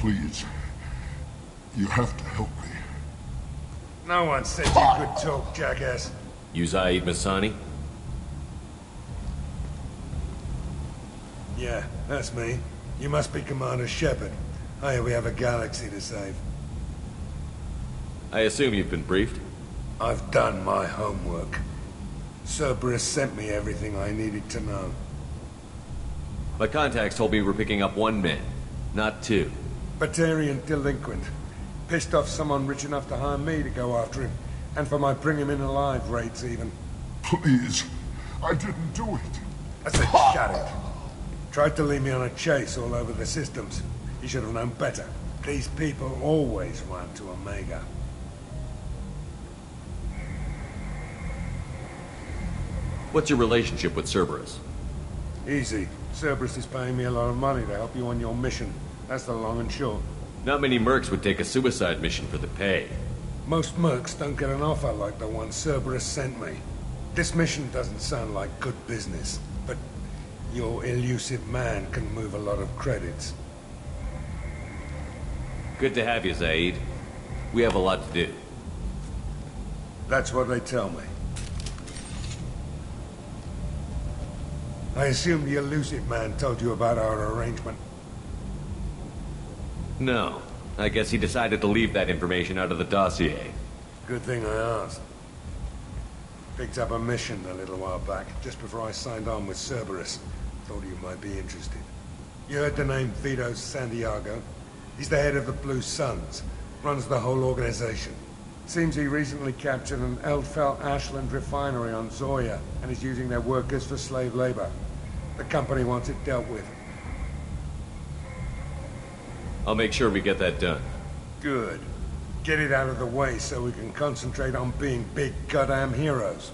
Please. You have to help me. No one said you could talk, jackass. You Zaid Masani? Yeah, that's me. You must be Commander Shepard. Hey, we have a galaxy to save. I assume you've been briefed? I've done my homework. Cerberus sent me everything I needed to know. My contacts told me we're picking up 1 man, not 2. Batarian delinquent. Pissed off someone rich enough to hire me to go after him. And for my bring him in alive rates even. Please. I didn't do it. I said shut it. Tried to lead me on a chase all over the systems. You should have known better. These people always run to Omega. What's your relationship with Cerberus? Easy. Cerberus is paying me a lot of money to help you on your mission. That's the long and short. Not many mercs would take a suicide mission for the pay. Most mercs don't get an offer like the one Cerberus sent me. This mission doesn't sound like good business, but your elusive man can move a lot of credits. Good to have you, Zaid. We have a lot to do. That's what they tell me. I assume the elusive man told you about our arrangement. No. I guess he decided to leave that information out of the dossier. Good thing I asked. Picked up a mission a little while back, just before I signed on with Cerberus. Thought you might be interested. You heard the name Vito Santiago? He's the head of the Blue Suns. Runs the whole organization. Seems he recently captured an Eldfell Ashland refinery on Zoya and is using their workers for slave labor. The company wants it dealt with. I'll make sure we get that done. Good. Get it out of the way so we can concentrate on being big goddamn heroes.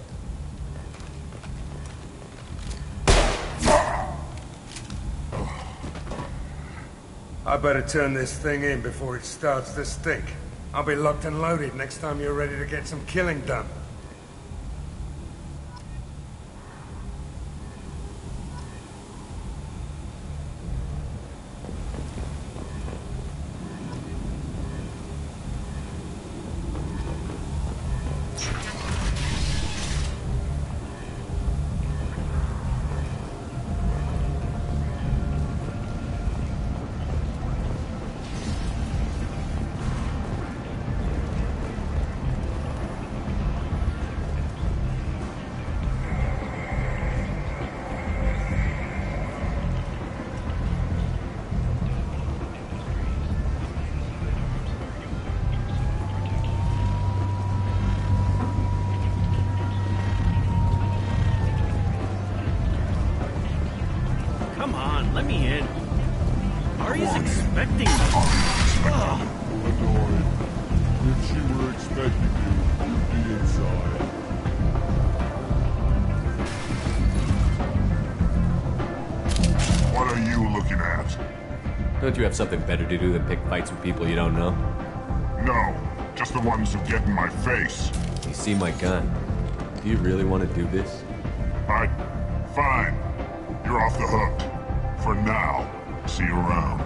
I better turn this thing in before it starts to stink. I'll be locked and loaded next time you're ready to get some killing done. Come on, let me in. Aria's expecting me. Annoyed. If she were expecting you, you'd be inside. What are you looking at? Don't you have something better to do than pick fights with people you don't know? No, just the ones who get in my face. You see my gun. Do you really want to do this? Fine. You're off the hook. For now. See you around.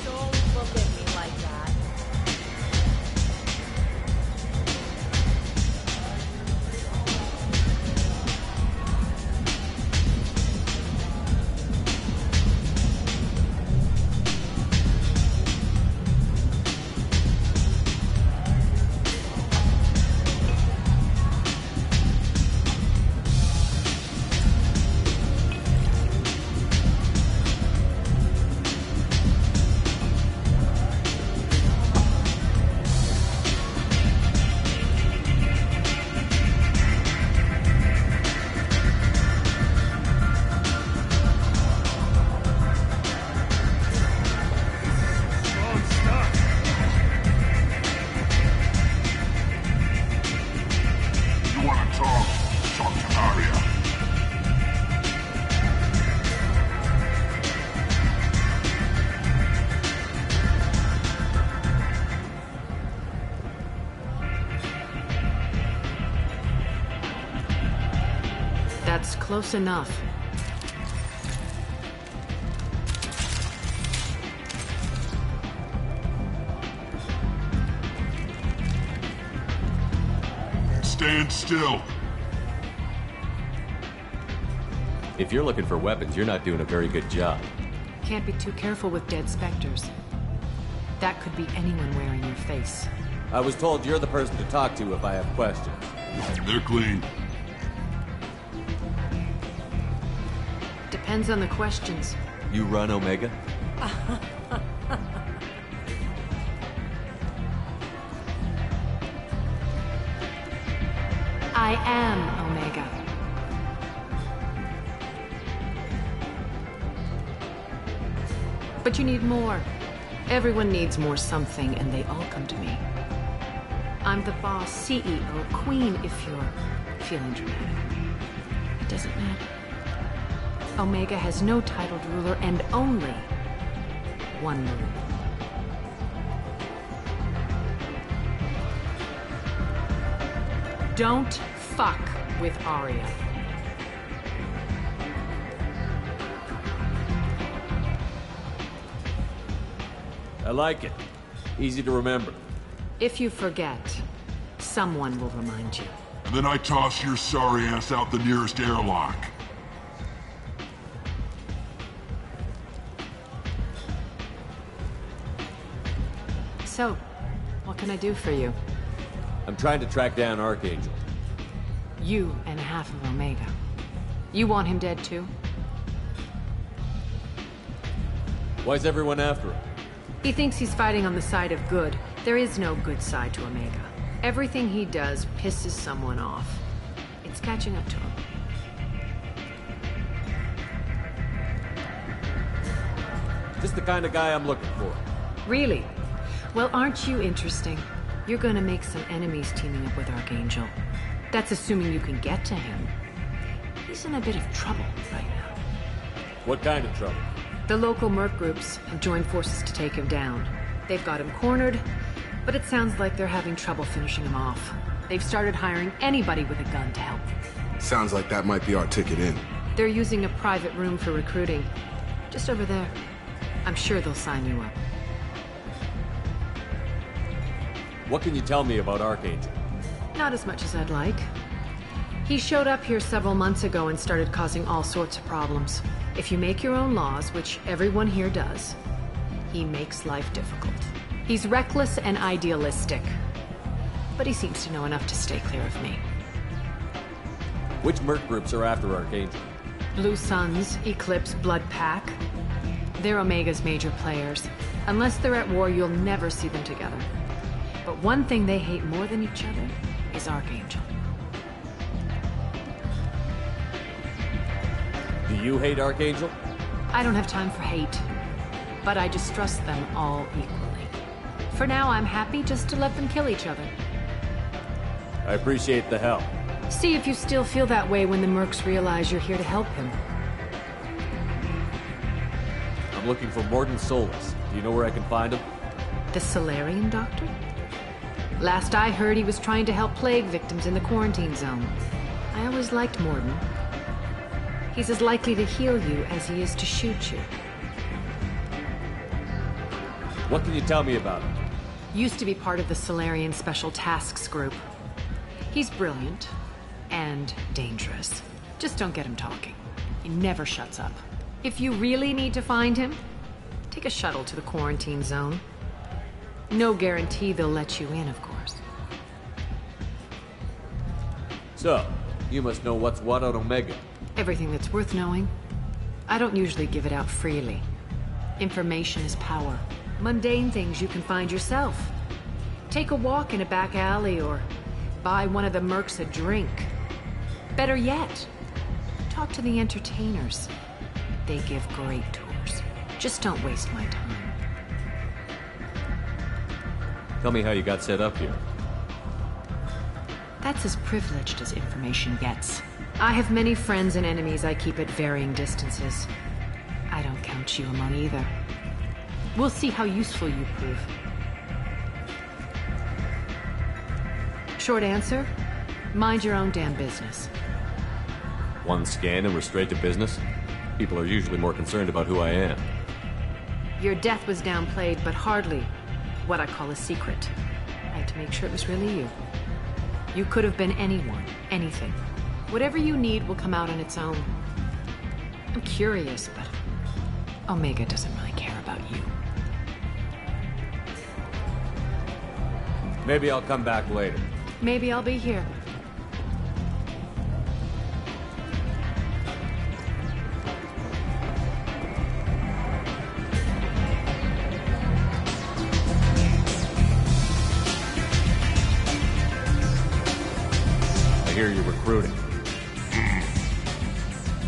Don't look at me like that. close enough. Stand still. If you're looking for weapons, you're not doing a very good job. Can't be too careful with dead specters. That could be anyone wearing your face. I was told you're the person to talk to if I have questions. They're clean. Depends on the questions. You run Omega? I am Omega. But you need more. Everyone needs more something, and they all come to me. I'm the boss, CEO, queen, if you're feeling dramatic. It doesn't matter. Omega has no titled ruler and only one rule. Don't fuck with Arya. I like it. Easy to remember. If you forget, someone will remind you. And then I toss your sorry ass out the nearest airlock. So, what can I do for you? I'm trying to track down Archangel. You and half of Omega. You want him dead too? Why's everyone after him? He thinks he's fighting on the side of good. There is no good side to Omega. Everything he does pisses someone off. It's catching up to him. Just the kind of guy I'm looking for. Really? Well, aren't you interesting? You're gonna make some enemies teaming up with Archangel. That's assuming you can get to him. He's in a bit of trouble right now. What kind of trouble? The local merc groups have joined forces to take him down. They've got him cornered, but it sounds like they're having trouble finishing him off. They've started hiring anybody with a gun to help them. Sounds like that might be our ticket in. They're using a private room for recruiting. Just over there. I'm sure they'll sign you up. What can you tell me about Archangel? Not as much as I'd like. He showed up here several months ago and started causing all sorts of problems. If you make your own laws, which everyone here does, he makes life difficult. He's reckless and idealistic. But he seems to know enough to stay clear of me. Which merc groups are after Archangel? Blue Suns, Eclipse, Blood Pack. They're Omega's major players. Unless they're at war, you'll never see them together. But one thing they hate more than each other is Archangel. Do you hate Archangel? I don't have time for hate, but I distrust them all equally. For now, I'm happy just to let them kill each other. I appreciate the help. See if you still feel that way when the mercs realize you're here to help him. I'm looking for Mordin Solus. Do you know where I can find him? The Salarian doctor? Last I heard, he was trying to help plague victims in the quarantine zone. I always liked Mordin. He's as likely to heal you as he is to shoot you. What can you tell me about him? Used to be part of the Salarian Special Tasks Group. He's brilliant and dangerous. Just don't get him talking. He never shuts up. If you really need to find him, take a shuttle to the quarantine zone. No guarantee they'll let you in, of course. So, you must know what's what on Omega. Everything that's worth knowing. I don't usually give it out freely. Information is power. Mundane things you can find yourself. Take a walk in a back alley or buy one of the mercs a drink. Better yet, talk to the entertainers. They give great tours. Just don't waste my time. Tell me how you got set up here. That's as privileged as information gets. I have many friends and enemies I keep at varying distances. I don't count you among either. We'll see how useful you prove. Short answer, mind your own damn business. One scan and we're straight to business? People are usually more concerned about who I am. Your death was downplayed, but hardly what I call a secret. I had to make sure it was really you. You could have been anyone, anything. Whatever you need will come out on its own. I'm curious, but Omega doesn't really care about you. Maybe I'll come back later. Maybe I'll be here. I hear you're recruiting.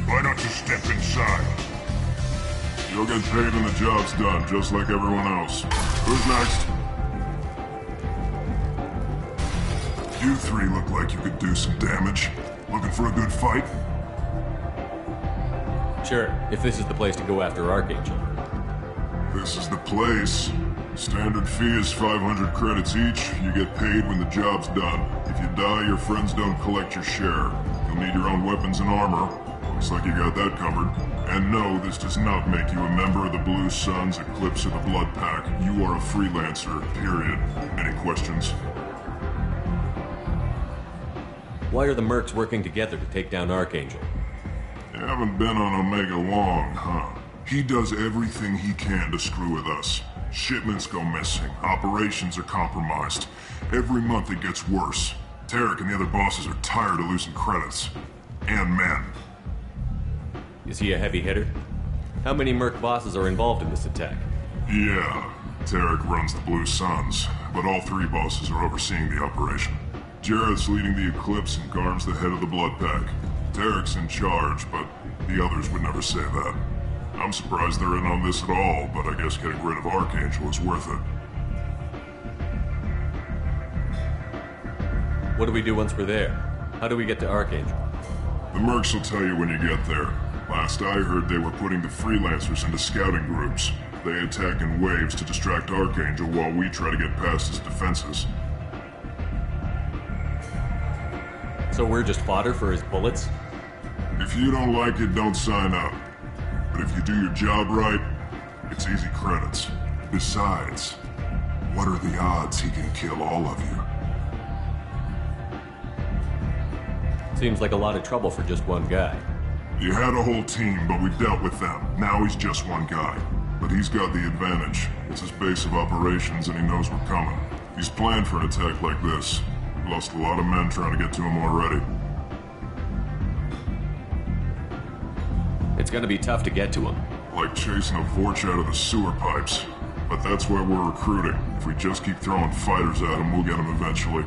Why don't you step inside? You'll get paid when the job's done, just like everyone else. Who's next? You three look like you could do some damage. Looking for a good fight? Sure, if this is the place to go after Archangel. This is the place. Standard fee is 500 credits each. You get paid when the job's done. If you die, your friends don't collect your share. You'll need your own weapons and armor. Looks like you got that covered. And no, this does not make you a member of the Blue Suns, Eclipse, or the Blood Pack. You are a freelancer, period. Any questions? Why are the mercs working together to take down Archangel? You haven't been on Omega long, huh? He does everything he can to screw with us. Shipments go missing. Operations are compromised. Every month it gets worse. Tarek and the other bosses are tired of losing credits. And men. Is he a heavy hitter? How many merc bosses are involved in this attack? Yeah, Tarek runs the Blue Suns, but all three bosses are overseeing the operation. Jareth's leading the Eclipse and Garm's the head of the Blood Pack. Tarek's in charge, but the others would never say that. I'm surprised they're in on this at all, but I guess getting rid of Archangel is worth it. What do we do once we're there? How do we get to Archangel? The mercs will tell you when you get there. Last I heard, they were putting the freelancers into scouting groups. They attack in waves to distract Archangel while we try to get past his defenses. So we're just fodder for his bullets? If you don't like it, don't sign up. But if you do your job right, it's easy credits. Besides, what are the odds he can kill all of you? Seems like a lot of trouble for just one guy. You had a whole team, but we dealt with them. Now he's just one guy. But he's got the advantage. It's his base of operations and he knows we're coming. He's planned for an attack like this. We've lost a lot of men trying to get to him already. It's gonna be tough to get to him. Like chasing a Vorch out of the sewer pipes. But that's why we're recruiting. If we just keep throwing fighters at him, we'll get him eventually.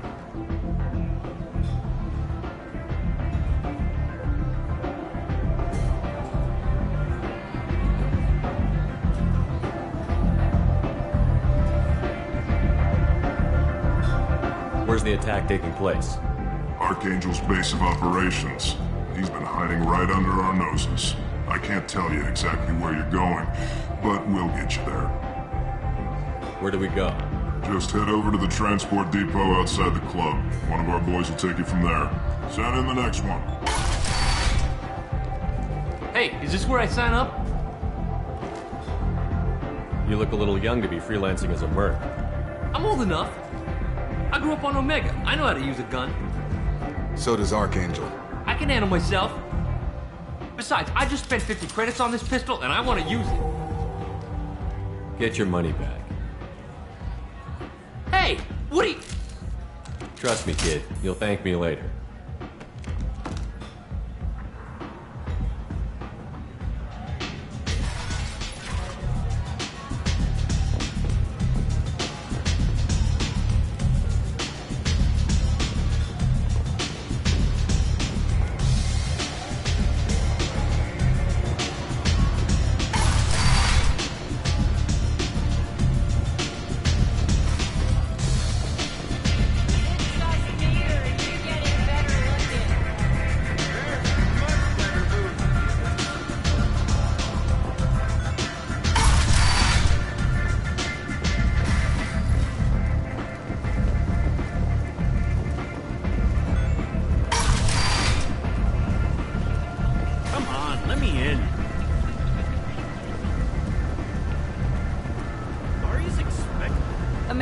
Where's the attack taking place? Archangel's base of operations. He's been hiding right under our noses. I can't tell you exactly where you're going, but we'll get you there. Where do we go? Just head over to the transport depot outside the club. One of our boys will take you from there. Send in the next one. Hey, is this where I sign up? You look a little young to be freelancing as a merc. I'm old enough. I grew up on Omega. I know how to use a gun. So does Archangel. I can handle myself. Besides, I just spent 50 credits on this pistol, and I want to use it. Get your money back. Hey, what are you... Trust me, kid. You'll thank me later.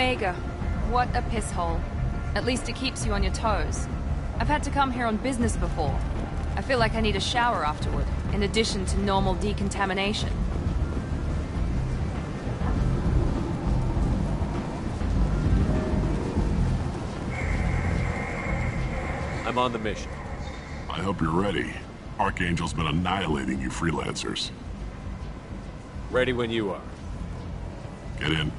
Omega. What a piss hole. At least it keeps you on your toes. I've had to come here on business before. I feel like I need a shower afterward, in addition to normal decontamination. I'm on the mission. I hope you're ready. Archangel's been annihilating you freelancers. Ready when you are. Get in.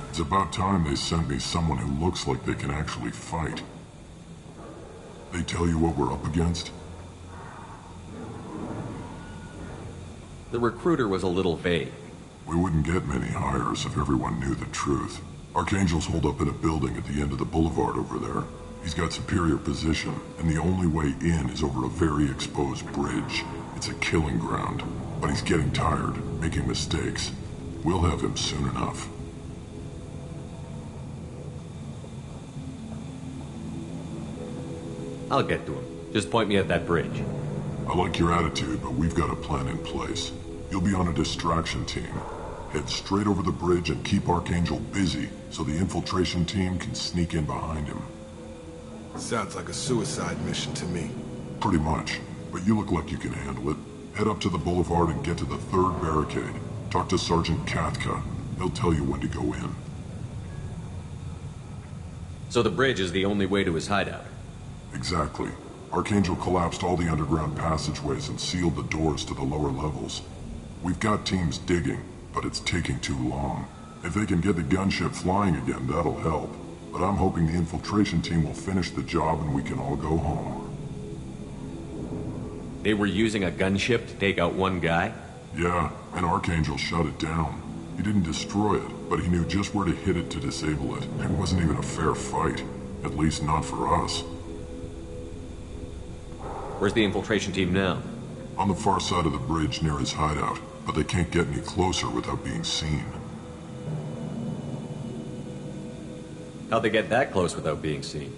It's about time they sent me someone who looks like they can actually fight. They tell you what we're up against? The recruiter was a little vague. We wouldn't get many hires if everyone knew the truth. Archangel's holed up in a building at the end of the boulevard over there. He's got superior position, and the only way in is over a very exposed bridge. It's a killing ground, but he's getting tired, making mistakes. We'll have him soon enough. I'll get to him. Just point me at that bridge. I like your attitude, but we've got a plan in place. You'll be on a distraction team. Head straight over the bridge and keep Archangel busy so the infiltration team can sneak in behind him. Sounds like a suicide mission to me. Pretty much, but you look like you can handle it. Head up to the boulevard and get to the third barricade. Talk to Sergeant Katka. He'll tell you when to go in. So the bridge is the only way to his hideout? Exactly. Archangel collapsed all the underground passageways and sealed the doors to the lower levels. We've got teams digging, but it's taking too long. If they can get the gunship flying again, that'll help. But I'm hoping the infiltration team will finish the job and we can all go home. They were using a gunship to take out one guy? Yeah, and Archangel shut it down. He didn't destroy it, but he knew just where to hit it to disable it. It wasn't even a fair fight. At least not for us. Where's the infiltration team now? On the far side of the bridge near his hideout, but they can't get any closer without being seen. How'd they get that close without being seen?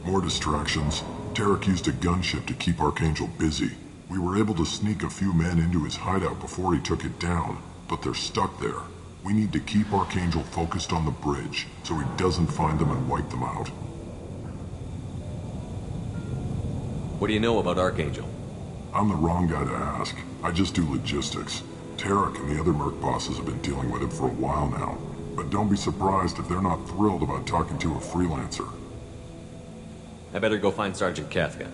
More distractions. Tarek used a gunship to keep Archangel busy. We were able to sneak a few men into his hideout before he took it down, but they're stuck there. We need to keep Archangel focused on the bridge, so he doesn't find them and wipe them out. What do you know about Archangel? I'm the wrong guy to ask. I just do logistics. Tarek and the other Merc bosses have been dealing with him for a while now. But don't be surprised if they're not thrilled about talking to a freelancer. I better go find Sergeant Katka.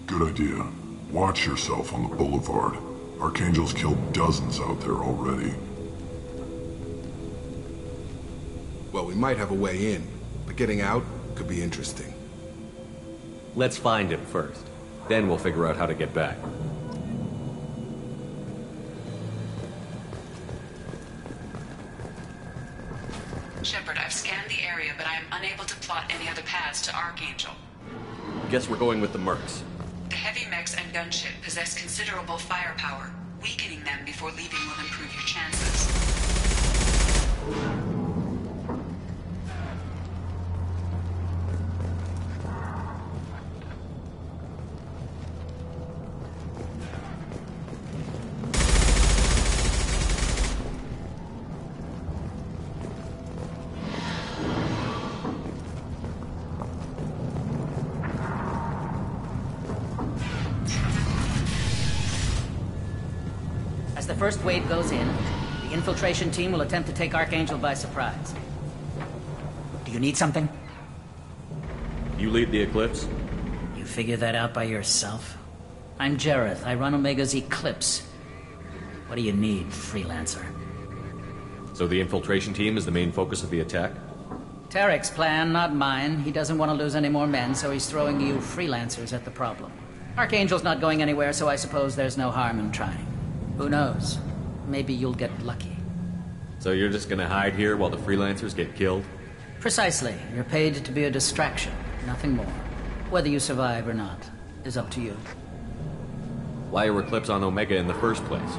Good idea. Watch yourself on the boulevard. Archangel's killed dozens out there already. Well, we might have a way in, but getting out could be interesting. Let's find him first. Then we'll figure out how to get back. Shepard, I've scanned the area, but I am unable to plot any other paths to Archangel. Guess we're going with the Mercs. The heavy mechs and gunship possess considerable firepower. Weakening them before leaving will improve your chances. As the first wave goes in, the infiltration team will attempt to take Archangel by surprise. Do you need something? You lead the Eclipse? You figure that out by yourself? I'm Jareth. I run Omega's Eclipse. What do you need, freelancer? So the infiltration team is the main focus of the attack? Tarek's plan, not mine. He doesn't want to lose any more men, so he's throwing you freelancers at the problem. Archangel's not going anywhere, so I suppose there's no harm in trying. Who knows? Maybe you'll get lucky. So you're just gonna hide here while the freelancers get killed? Precisely. You're paid to be a distraction, nothing more. Whether you survive or not is up to you. Why are Eclipse on Omega in the first place?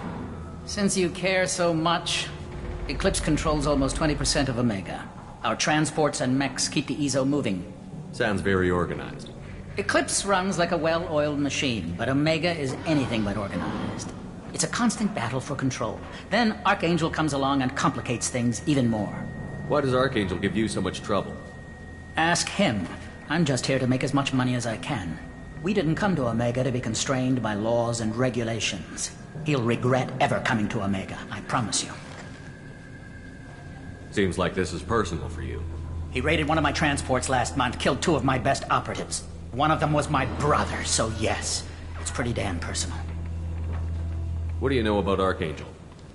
Since you care so much, Eclipse controls almost 20% of Omega. Our transports and mechs keep the Ezo moving. Sounds very organized. Eclipse runs like a well-oiled machine, but Omega is anything but organized. It's a constant battle for control. Then Archangel comes along and complicates things even more. Why does Archangel give you so much trouble? Ask him. I'm just here to make as much money as I can. We didn't come to Omega to be constrained by laws and regulations. He'll regret ever coming to Omega, I promise you. Seems like this is personal for you. He raided one of my transports last month, killed 2 of my best operatives. One of them was my brother, so yes, it's pretty damn personal. What do you know about Archangel?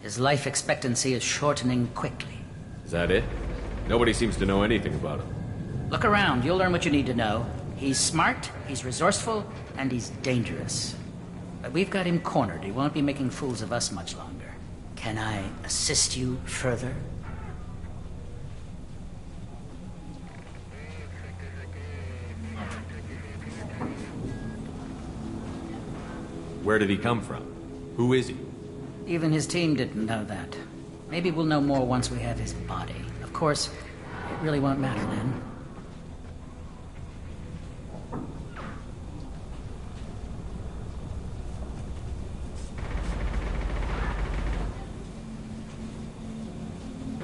His life expectancy is shortening quickly. Is that it? Nobody seems to know anything about him. Look around, you'll learn what you need to know. He's smart, he's resourceful, and he's dangerous. But we've got him cornered. He won't be making fools of us much longer. Can I assist you further? Where did he come from? Who is he? Even his team didn't know that. Maybe we'll know more once we have his body. Of course, it really won't matter then.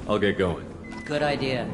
I'll get going. Good idea.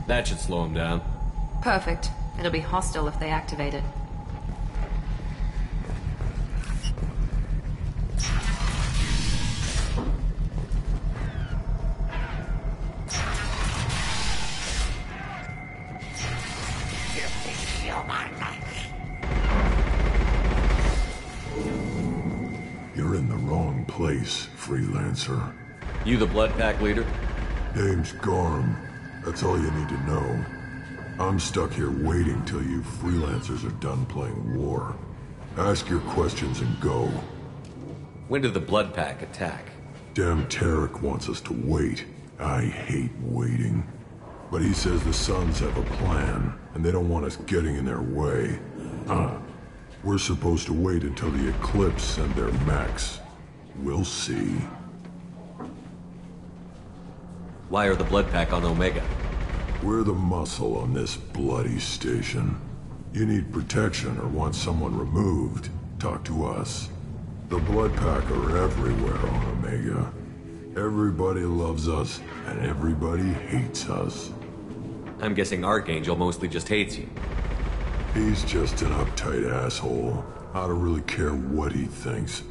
That should slow him down. Perfect. It'll be hostile if they activate it. Here they feel You're in the wrong place, freelancer. You the Blood Pack leader? Name's Garm. That's all you need to know. I'm stuck here waiting till you freelancers are done playing war. Ask your questions and go. When did the Blood Pack attack? Damn Tarek wants us to wait. I hate waiting. But he says the Sons have a plan, and they don't want us getting in their way. We're supposed to wait until the Eclipse and their mechs. We'll see. Why are the Blood Pack on Omega? We're the muscle on this bloody station. You need protection or want someone removed, talk to us. The Blood Pack are everywhere on Omega. Everybody loves us, and everybody hates us. I'm guessing Archangel mostly just hates you. He's just an uptight asshole. I don't really care what he thinks.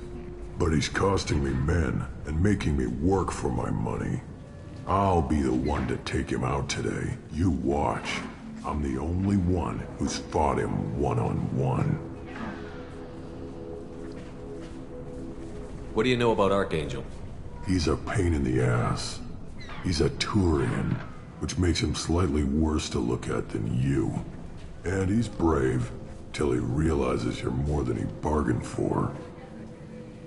But he's costing me men and making me work for my money. I'll be the one to take him out today. You watch. I'm the only one who's fought him one-on-one. What do you know about Archangel? He's a pain in the ass. He's a Turian, which makes him slightly worse to look at than you. And he's brave, till he realizes you're more than he bargained for.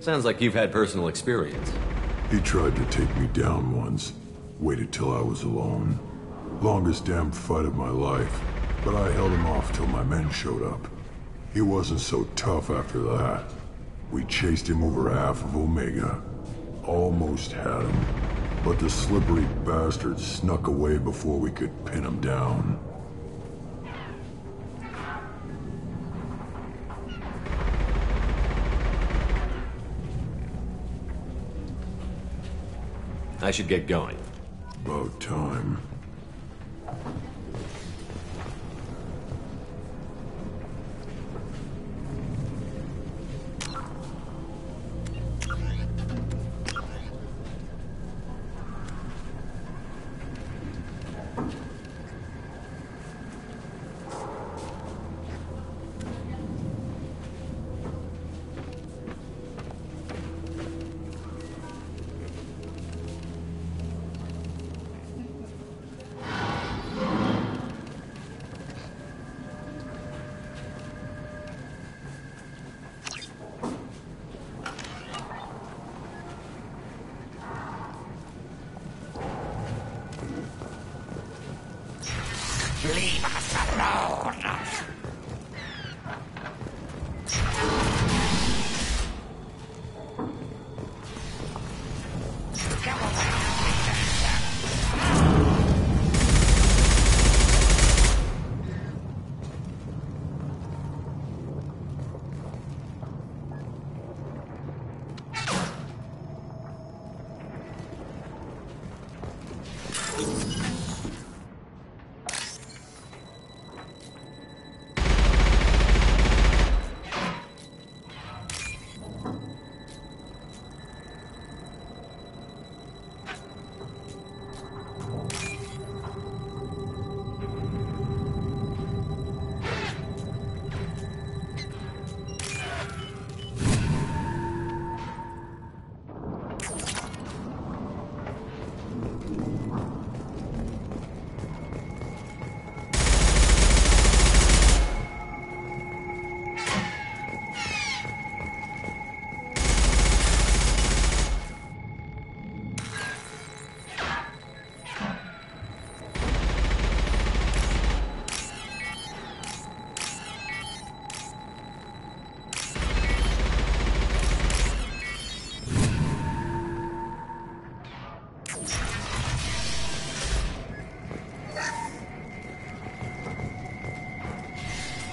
Sounds like you've had personal experience. He tried to take me down once. Waited till I was alone. Longest damn fight of my life, but I held him off till my men showed up. He wasn't so tough after that. We chased him over half of Omega. Almost had him, but the slippery bastard snuck away before we could pin him down. I should get going. About time. Leave us alone! Go away!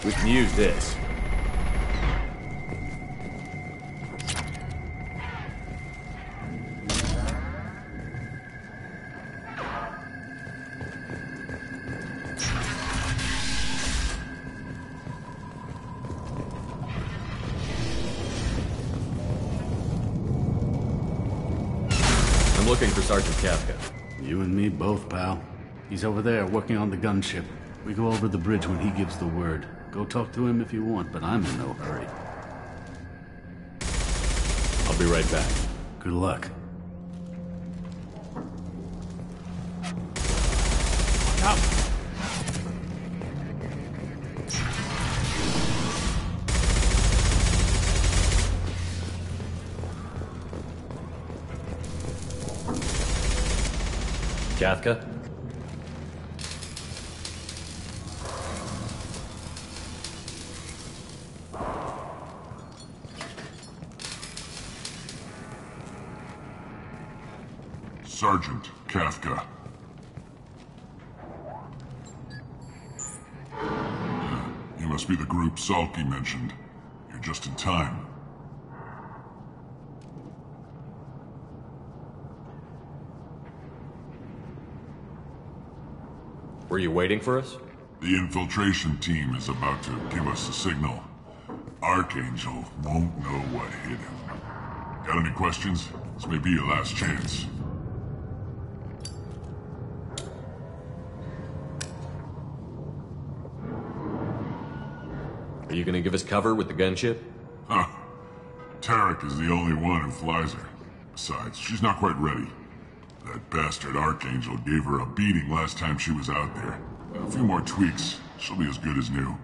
We can use this. I'm looking for Sergeant Kafka. You and me both, pal. He's over there working on the gunship. We go over the bridge when he gives the word. Go talk to him if you want, but I'm in no hurry. I'll be right back. Good luck. Out. Kathka? Sergeant Kathka. You must be the group Salky mentioned. You're just in time. Were you waiting for us? The infiltration team is about to give us a signal. Archangel won't know what hit him. Got any questions? This may be your last chance. Are you gonna give us cover with the gunship? Huh. Tarek is the only one who flies her. Besides, she's not quite ready. That bastard Archangel gave her a beating last time she was out there. A few more tweaks, she'll be as good as new.